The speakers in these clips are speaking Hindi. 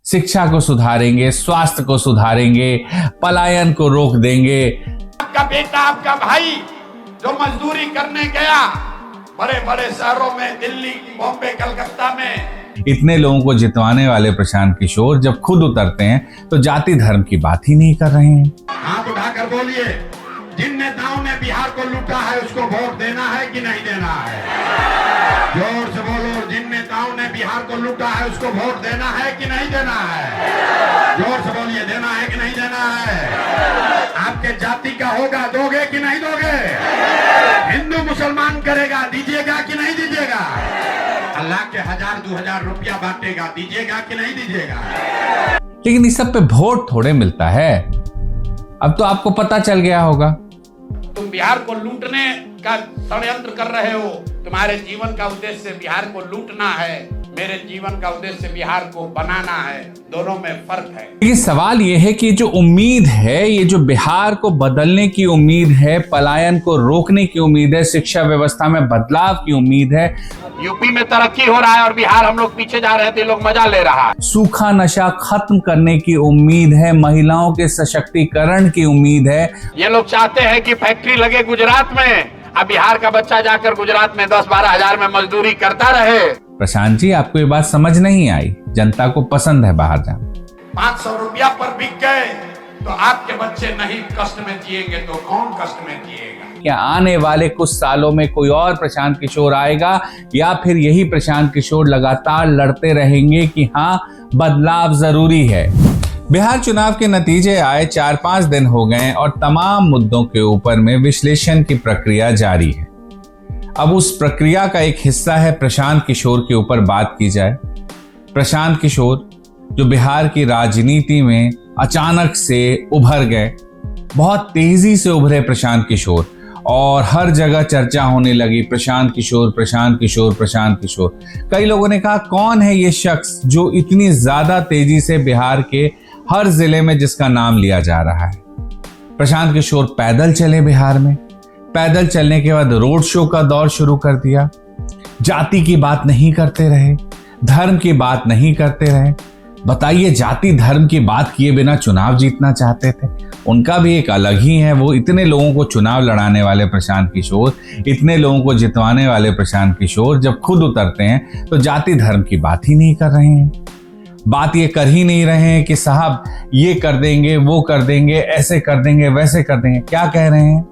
शिक्षा को सुधारेंगे, स्वास्थ्य को सुधारेंगे, पलायन को रोक देंगे। आपका बेटा, आपका भाई जो मजदूरी करने गया बड़े बड़े शहरों में, दिल्ली, बॉम्बे, कलकत्ता में, इतने लोगों को जितवाने वाले प्रशांत किशोर जब खुद उतरते हैं तो जाति धर्म की बात ही नहीं कर रहे हैं। हाथ उठाकर बोलिए, जिन नेताओं ने बिहार को लूटा है उसको वोट देना है कि नहीं देना है? जोर से बोलो, जिन नेताओं ने बिहार को लूटा है उसको वोट देना है कि नहीं देना है? जोर से बोलिए, देना है कि नहीं देना है? आपके जाति का होगा, दोगे कि नहीं दोगे? हिंदू मुसलमान करेगा, दीजिएगा कि नहीं दीजिएगा? अल्लाह के 1000-2000 रुपया बांटेगा, दीजिएगा कि नहीं दीजिएगा? लेकिन इस सब पे वोट थोड़े मिलता है। अब तो आपको पता चल गया होगा। तुम बिहार को लूटने का षड्यंत्र कर रहे हो। तुम्हारे जीवन का उद्देश्य बिहार को लूटना है, मेरे जीवन का उद्देश्य बिहार को बनाना है। दोनों में फर्क है। ये सवाल ये है कि जो उम्मीद है, ये जो बिहार को बदलने की उम्मीद है, पलायन को रोकने की उम्मीद है, शिक्षा व्यवस्था में बदलाव की उम्मीद है, यूपी में तरक्की हो रहा है और बिहार हम लोग पीछे जा रहे थे, लोग मजा ले रहा है। सूखा नशा खत्म करने की उम्मीद है, महिलाओं के सशक्तिकरण की उम्मीद है। ये लोग चाहते हैं कि फैक्ट्री लगे गुजरात में, अब बिहार का बच्चा जाकर गुजरात में 10-12 हजार में मजदूरी करता रहे। प्रशांत जी, आपको ये बात समझ नहीं आई। जनता को पसंद है बाहर जाना। 500 रुपया पर बिक गए तो आपके बच्चे नहीं कष्ट में जिएंगे तो कौन कष्ट में जिएगा? क्या आने वाले कुछ सालों में कोई और प्रशांत किशोर आएगा या फिर यही प्रशांत किशोर लगातार लड़ते रहेंगे कि हाँ, बदलाव जरूरी है? बिहार चुनाव के नतीजे आए 4-5 दिन हो गए और तमाम मुद्दों के ऊपर में विश्लेषण की प्रक्रिया जारी है। अब उस प्रक्रिया का एक हिस्सा है प्रशांत किशोर के ऊपर बात की जाए। प्रशांत किशोर जो बिहार की राजनीति में अचानक से उभर गए, बहुत तेजी से उभरे प्रशांत किशोर, और हर जगह चर्चा होने लगी प्रशांत किशोर, प्रशांत किशोर, प्रशांत किशोर। कई लोगों ने कहा, कौन है ये शख्स जो इतनी ज्यादा तेजी से बिहार के हर जिले में जिसका नाम लिया जा रहा है? प्रशांत किशोर पैदल चले बिहार में, पैदल चलने के बाद रोड शो का दौर शुरू कर दिया। जाति की बात नहीं करते रहे, धर्म की बात नहीं करते रहे। बताइए, जाति धर्म की बात किए बिना चुनाव जीतना चाहते थे? उनका भी एक अलग ही है। वो इतने लोगों को चुनाव लड़ाने वाले प्रशांत किशोर, इतने लोगों को जितवाने वाले प्रशांत किशोर जब खुद उतरते हैं तो जाति धर्म की बात ही नहीं कर रहे हैं। बात ये कर ही नहीं रहे हैं कि साहब ये कर देंगे, वो कर देंगे, ऐसे कर देंगे, वैसे कर देंगे। क्या कह रहे हैं?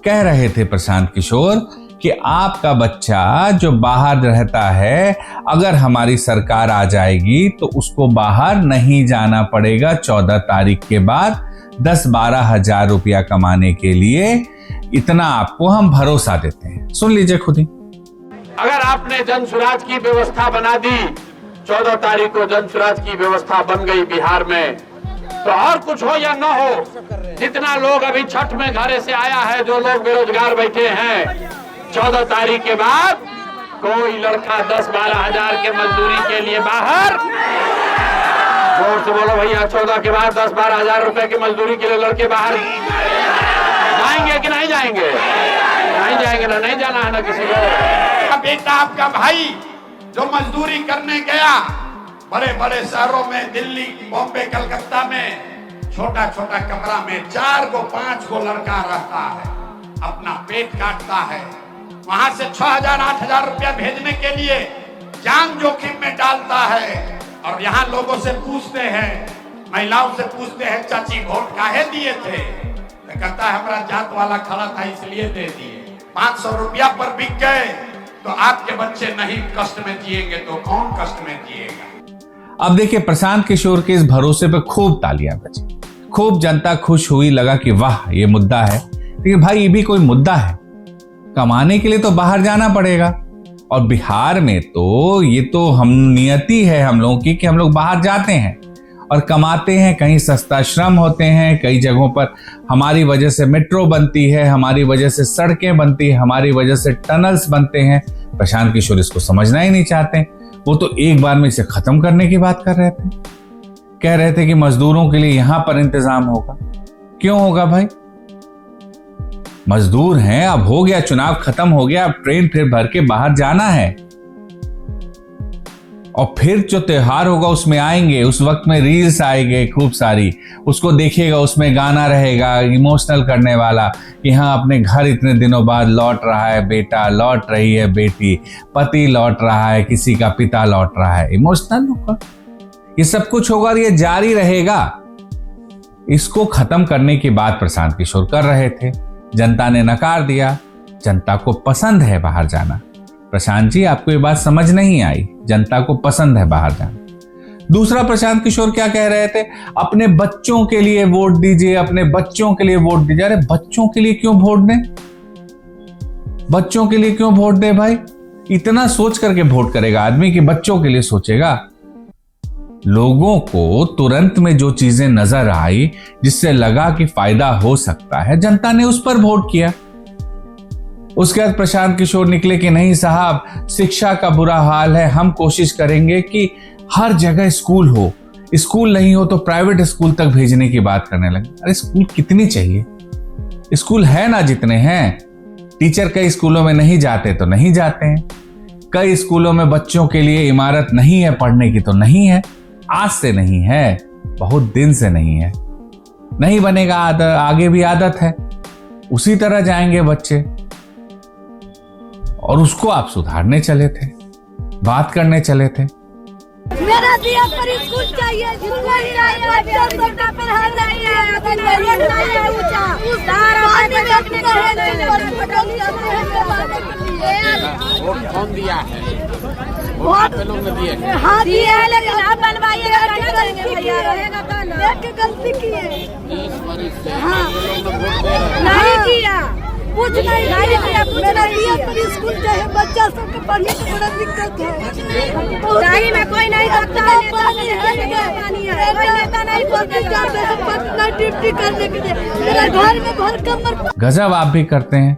कह रहे थे प्रशांत किशोर कि आपका बच्चा जो बाहर रहता है, अगर हमारी सरकार आ जाएगी तो उसको बाहर नहीं जाना पड़ेगा 14 तारीख के बाद 10-12 हजार रुपया कमाने के लिए। इतना आपको हम भरोसा देते हैं। सुन लीजिए खुद ही। अगर आपने जन सुराज की व्यवस्था बना दी, 14 तारीख को जन सुराज की व्यवस्था बन गई बिहार में, तो और कुछ हो या न हो, जितना लोग अभी छठ में घरे से आया है, जो लोग बेरोजगार बैठे हैं, 14 तारीख के बाद कोई लड़का 10-12 हजार के मजदूरी के लिए बाहर, जोर से बोलो भैया, 14 के बाद 10-12 हजार रुपए की मजदूरी के लिए लड़के बाहर जाएंगे कि नहीं जाएंगे? नहीं जाएंगे ना, नहीं जाना है ना किसी को। आपका बेटा, आपका भाई जो मजदूरी करने गया बड़े बड़े शहरों में, दिल्ली, बॉम्बे, कलकत्ता में, छोटा छोटा कमरा में 4-5 लड़का रहता है, अपना पेट काटता है, वहां से 6,000-8,000 रुपया भेजने के लिए जान जोखिम में डालता है। और यहाँ लोगों से पूछते हैं, महिलाओं से पूछते हैं, चाची वोट काहे दिए थे? तो कहता है हमारा जात वाला खड़ा था इसलिए दे दिए। 500 रुपया पर बिक गए तो आपके बच्चे नहीं कष्ट में जिएंगे तो कौन कष्ट में जिएगा? अब देखिए, प्रशांत किशोर के इस भरोसे पे खूब तालियां बजी, खूब जनता खुश हुई, लगा कि वाह ये मुद्दा है। लेकिन भाई, ये भी कोई मुद्दा है? कमाने के लिए तो बाहर जाना पड़ेगा, और बिहार में तो ये तो हम नियति है हम लोगों की कि हम लोग बाहर जाते हैं और कमाते हैं। कहीं सस्ता श्रम होते हैं, कई जगहों पर हमारी वजह से मेट्रो बनती है, हमारी वजह से सड़कें बनती है, हमारी वजह से टनल्स बनते हैं। प्रशांत किशोर इसको समझना ही नहीं चाहते। वो तो एक बार में इसे खत्म करने की बात कर रहे थे। कह रहे थे कि मजदूरों के लिए यहां पर इंतजाम होगा। क्यों होगा भाई? मजदूर हैं, अब हो गया, चुनाव खत्म हो गया, अब ट्रेन फिर भर के बाहर जाना है। और फिर जो त्योहार होगा उसमें आएंगे, उस वक्त में रील्स आएंगे खूब सारी, उसको देखिएगा, उसमें गाना रहेगा इमोशनल करने वाला कि हाँ अपने घर इतने दिनों बाद लौट रहा है बेटा, लौट रही है बेटी, पति लौट रहा है, किसी का पिता लौट रहा है, इमोशनल होगा। ये सब कुछ होगा और ये जारी रहेगा। इसको खत्म करने की बात प्रशांत किशोर कर रहे थे, जनता ने नकार दिया। जनता को पसंद है बाहर जाना। प्रशांत जी आपको ये बात समझ नहीं आई, जनता को पसंद है बाहर जाना। दूसरा, प्रशांत किशोर क्या कह रहे थे, अपने बच्चों के लिए वोट दीजिए, अपने बच्चों के लिए वोट दीजिए। अरे बच्चों के लिए क्यों वोट दें? बच्चों के लिए क्यों वोट दें भाई? इतना सोच करके वोट करेगा आदमी कि बच्चों के लिए सोचेगा? लोगों को तुरंत में जो चीजें नजर आई जिससे लगा कि फायदा हो सकता है, जनता ने उस पर वोट किया। उसके बाद प्रशांत किशोर निकले कि नहीं साहब, शिक्षा का बुरा हाल है, हम कोशिश करेंगे कि हर जगह स्कूल हो, स्कूल नहीं हो तो प्राइवेट स्कूल तक भेजने की बात करने लगे। अरे स्कूल कितनी चाहिए? स्कूल है ना जितने हैं। टीचर कई स्कूलों में नहीं जाते तो नहीं जाते हैं, कई स्कूलों में बच्चों के लिए इमारत नहीं है पढ़ने की तो नहीं है, आज से नहीं है, बहुत दिन से नहीं है, नहीं बनेगा, आगे भी आदत है, उसी तरह जाएंगे बच्चे। और उसको आप सुधारने चले थे, बात करने चले थे। मेरा दिया पर स्कूल चाहिए, स्कूल नहीं चाहिए, बच्चा सबका पढ़ाई नहीं है, रोड नहीं है ऊंचा, सारा पानी में अपने वोट कौन दिया है? बहुत लोग ने दिए हैं। हाँ दिया है, लेकिन आप बनवाइएगा क्या करेंगे भैया? रहेगा तो ना, देख के गलती की है। 20 वर्ष से हाँ लोग तो वोट दे रहे हैं। नहीं किया, कुछ नहीं किया, कुछ नहीं किया। पर स्कूल चाहिए, बच्चा सबके पढ़ने की बड़ा दिक्कत है। सही में कोई नहीं करता है, पानी है, कोई नेता नहीं बोलते जाते हैं पटना ड्यूटी करने के लिए। मेरा घर में भर कमर। गजब आप भी करते हैं।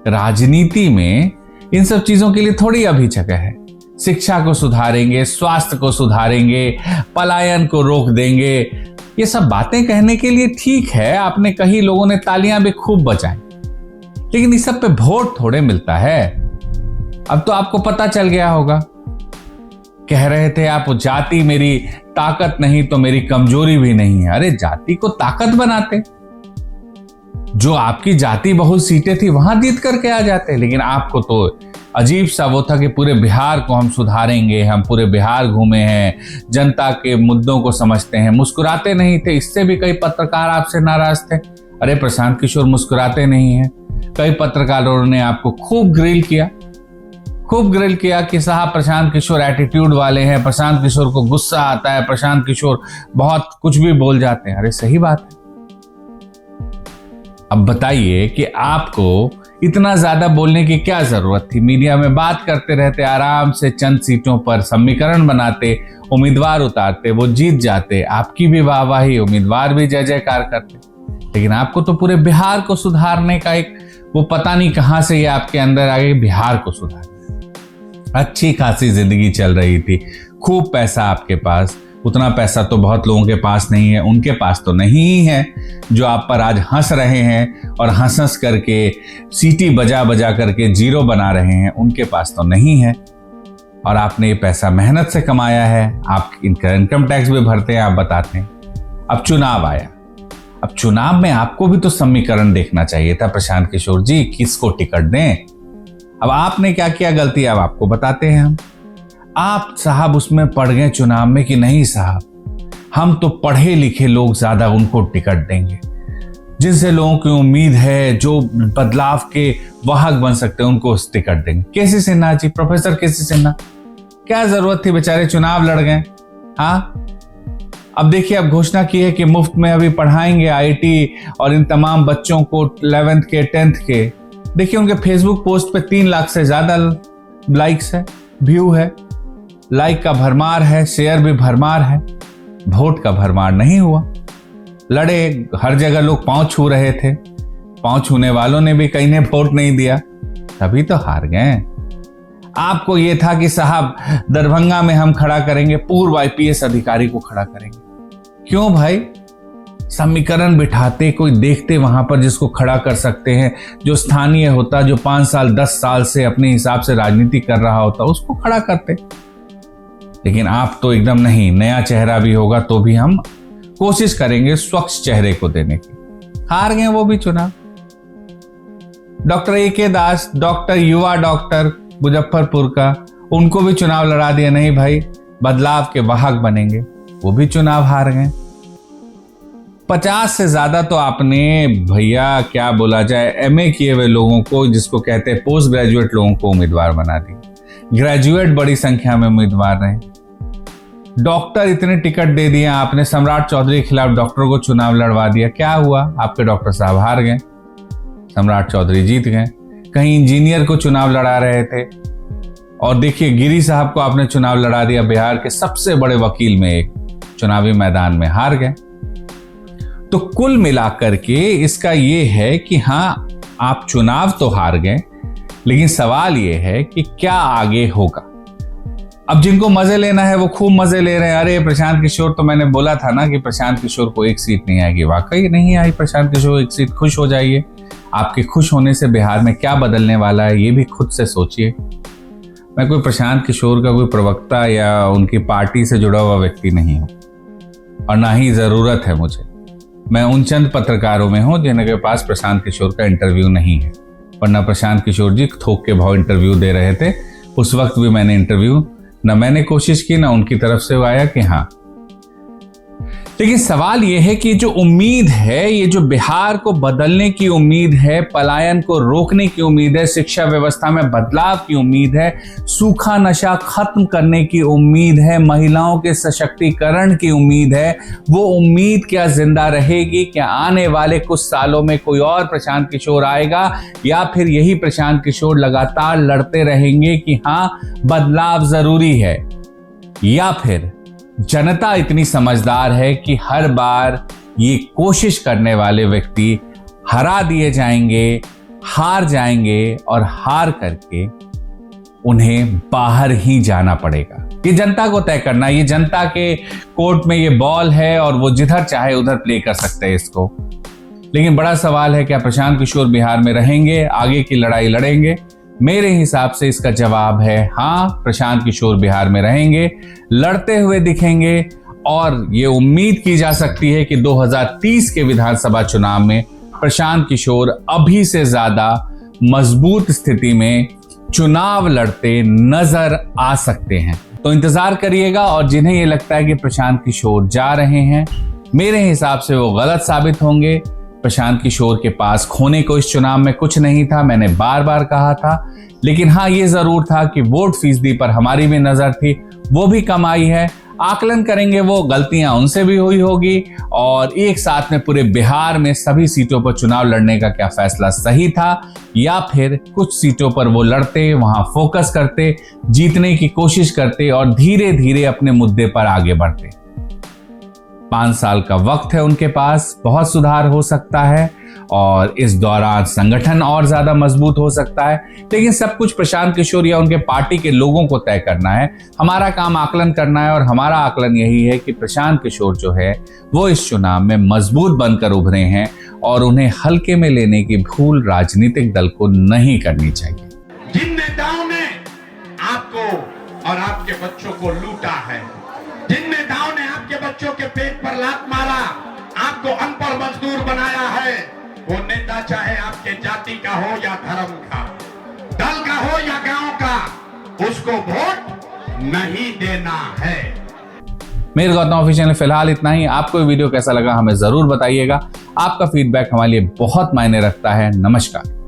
राजनीति में इन सब चीजों के लिए थोड़ी अभी जगह है। शिक्षा को सुधारेंगे, स्वास्थ्य को सुधारेंगे, पलायन को रोक देंगे, ये सब बातें कहने के लिए ठीक है, आपने कही, लोगों ने तालियां भी खूब बजाई, लेकिन इस सब पे वोट थोड़े मिलता है। अब तो आपको पता चल गया होगा। कह रहे थे आप, जाति मेरी ताकत नहीं तो मेरी कमजोरी भी नहीं है। अरे जाति को ताकत बनाते, जो आपकी जाति बहुत सीटें थी वहां जीत करके आ जाते, लेकिन आपको तो अजीब सा वो था कि पूरे बिहार को हम सुधारेंगे, हम पूरे बिहार घूमे हैं, जनता के मुद्दों को समझते हैं, मुस्कुराते नहीं थे। इससे भी कई पत्रकार आपसे नाराज थे। अरे प्रशांत किशोर मुस्कुराते नहीं हैं। कई पत्रकारों ने आपको खूब ग्रिल किया कि साहब प्रशांत किशोर एटीट्यूड वाले हैं, प्रशांत किशोर को गुस्सा आता है, प्रशांत किशोर बहुत कुछ भी बोल जाते हैं। अरे सही बात है। अब बताइए कि आपको इतना ज्यादा बोलने की क्या जरूरत थी? मीडिया में बात करते रहते, आराम से चंद सीटों पर समीकरण बनाते, उम्मीदवार उतारते, वो जीत जाते, आपकी भी वाहवाही, उम्मीदवार भी जय जयकार करते। लेकिन आपको तो पूरे बिहार को सुधारने का एक वो पता नहीं कहां से ये आपके अंदर आ गई, बिहार को सुधारना। अच्छी खासी जिंदगी चल रही थी, खूब पैसा आपके पास, उतना पैसा तो बहुत लोगों के पास नहीं है, उनके पास तो नहीं है, जो आप पर आज हंस रहे हैं और हंस करके सीटी बजा बजा करके जीरो बना रहे हैं, उनके पास तो नहीं है। और आपने ये पैसा मेहनत से कमाया है, आप इनकम टैक्स भी भरते हैं, आप बताते हैं। अब चुनाव आया, अब चुनाव में आपको भी तो समीकरण देखना चाहिए था प्रशांत किशोर जी, किसको टिकट दें। अब आपने क्या किया गलती, अब आपको बताते हैं हम। आप साहब उसमें पड़ गए चुनाव में कि नहीं साहब, हम तो पढ़े लिखे लोग ज्यादा उनको टिकट देंगे, जिनसे लोगों की उम्मीद है, जो बदलाव के वाहक बन सकते हैं, उनको टिकट देंगे। केसी सिन्हा जी, प्रोफेसर केसी सिन्हा, क्या जरूरत थी, बेचारे चुनाव लड़ गए। हाँ, अब देखिए, अब घोषणा की है कि मुफ्त में अभी पढ़ाएंगे आईटी और इन तमाम बच्चों को 11th के 10th के। देखिए उनके फेसबुक पोस्ट पे 3 लाख से ज्यादा लाइक्स है, व्यू है, लाइक का भरमार है, शेयर भी भरमार है। वोट का भरमार नहीं हुआ। लड़े, हर जगह लोग पांव छू रहे थे, पांव छूने वालों ने भी कहीं ने वोट नहीं दिया, तभी तो हार गए। आपको यह था कि साहब दरभंगा में हम खड़ा करेंगे, पूर्व आईपीएस अधिकारी को खड़ा करेंगे। क्यों भाई? समीकरण बिठाते, कोई देखते वहां पर जिसको खड़ा कर सकते हैं, जो स्थानीय होता, जो 5 साल 10 साल से अपने हिसाब से राजनीति कर रहा होता, उसको खड़ा करते। लेकिन आप तो एकदम नहीं, नया चेहरा भी होगा तो भी हम कोशिश करेंगे स्वच्छ चेहरे को देने की। हार गए वो भी चुनाव। Doctor A.K. दास, डॉक्टर युवा डॉक्टर मुजफ्फरपुर का, उनको भी चुनाव लड़ा दिया, नहीं भाई बदलाव के वाहक बनेंगे, वो भी चुनाव हार गए। 50 से ज्यादा तो आपने भैया क्या बोला जाए MA किए हुए लोगों को, जिसको कहते हैं पोस्ट ग्रेजुएट लोगों को उम्मीदवार बना दी। ग्रेजुएट बड़ी संख्या में उम्मीदवार रहे। डॉक्टर इतने टिकट दे दिए आपने, सम्राट चौधरी के खिलाफ डॉक्टर को चुनाव लड़वा दिया, क्या हुआ? आपके डॉक्टर साहब हार गए, सम्राट चौधरी जीत गए। कहीं इंजीनियर को चुनाव लड़ा रहे थे और देखिए गिरी साहब को आपने चुनाव लड़ा दिया, बिहार के सबसे बड़े वकील में एक, चुनावी मैदान में हार गए। तो कुल मिलाकर के इसका ये है कि हाँ आप चुनाव तो हार गए, लेकिन सवाल ये है कि क्या आगे होगा। अब जिनको मजे लेना है वो खूब मजे ले रहे हैं। अरे प्रशांत किशोर, तो मैंने बोला था ना कि प्रशांत किशोर को एक सीट नहीं आएगी, वाकई नहीं आई प्रशांत किशोर एक सीट। खुश हो जाइए, आपके खुश होने से बिहार में क्या बदलने वाला है ये भी खुद से सोचिए। मैं कोई प्रशांत किशोर का कोई प्रवक्ता या उनकी पार्टी से जुड़ा हुआ व्यक्ति नहीं हूं और ना ही जरूरत है मुझे। मैं उन चंद पत्रकारों में हूं जिनके पास प्रशांत किशोर का इंटरव्यू नहीं है, वरना प्रशांत किशोर जी थोक के भाव इंटरव्यू दे रहे थे। उस वक्त भी मैंने इंटरव्यू न मैंने कोशिश की, ना उनकी तरफ से वो आया कि हाँ। लेकिन सवाल यह है कि जो उम्मीद है, ये जो बिहार को बदलने की उम्मीद है, पलायन को रोकने की उम्मीद है, शिक्षा व्यवस्था में बदलाव की उम्मीद है, सूखा नशा खत्म करने की उम्मीद है, महिलाओं के सशक्तिकरण की उम्मीद है, वो उम्मीद क्या जिंदा रहेगी? क्या आने वाले कुछ सालों में कोई और प्रशांत किशोर आएगा, या फिर यही प्रशांत किशोर लगातार लड़ते रहेंगे कि हाँ बदलाव जरूरी है? या फिर जनता इतनी समझदार है कि हर बार ये कोशिश करने वाले व्यक्ति हरा दिए जाएंगे, हार जाएंगे और हार करके उन्हें बाहर ही जाना पड़ेगा? ये जनता को तय करना, ये जनता के कोर्ट में ये बॉल है और वो जिधर चाहे उधर प्ले कर सकते हैं इसको। लेकिन बड़ा सवाल है, क्या प्रशांत किशोर बिहार में रहेंगे, आगे की लड़ाई लड़ेंगे? मेरे हिसाब से इसका जवाब है हाँ, प्रशांत किशोर बिहार में रहेंगे, लड़ते हुए दिखेंगे और ये उम्मीद की जा सकती है कि 2030 के विधानसभा चुनाव में प्रशांत किशोर अभी से ज्यादा मजबूत स्थिति में चुनाव लड़ते नजर आ सकते हैं। तो इंतजार करिएगा। और जिन्हें ये लगता है कि प्रशांत किशोर जा रहे हैं, मेरे हिसाब से वो गलत साबित होंगे। प्रशांत किशोर के पास खोने को इस चुनाव में कुछ नहीं था, मैंने बार बार कहा था। लेकिन हाँ ये जरूर था कि वोट फीसदी पर हमारी भी नजर थी, वो भी कम आई है। आकलन करेंगे वो गलतियां उनसे भी हुई होगी, और एक साथ में पूरे बिहार में सभी सीटों पर चुनाव लड़ने का क्या फैसला सही था, या फिर कुछ सीटों पर वो लड़ते, वहां फोकस करते, जीतने की कोशिश करते और धीरे धीरे अपने मुद्दे पर आगे बढ़ते। 5 साल का वक्त है उनके पास, बहुत सुधार हो सकता है और इस दौरान संगठन और ज्यादा मजबूत हो सकता है। लेकिन सब कुछ प्रशांत किशोर या उनके पार्टी के लोगों को तय करना है। हमारा काम आकलन करना है और हमारा आकलन यही है कि प्रशांत किशोर जो है वो इस चुनाव में मजबूत बनकर उभरे हैं और उन्हें हल्के में लेने की भूल राजनीतिक दल को नहीं करनी चाहिए। जिन नेताओं ने आपको और आपके बच्चों को लूटा है, जिन नेताओं ने आपके बच्चों के पेट पर लात मारा, आपको अनपढ़ मजदूर बनाया है, वो नेता चाहे आपके जाति का हो या धर्म का, दल का हो या गांव का, उसको वोट नहीं देना है। मेरे गौतम ऑफिशियल में फिलहाल इतना ही। आपको ये वीडियो कैसा लगा हमें जरूर बताइएगा। आपका फीडबैक हमारे लिए बहुत मायने रखता है। नमस्कार।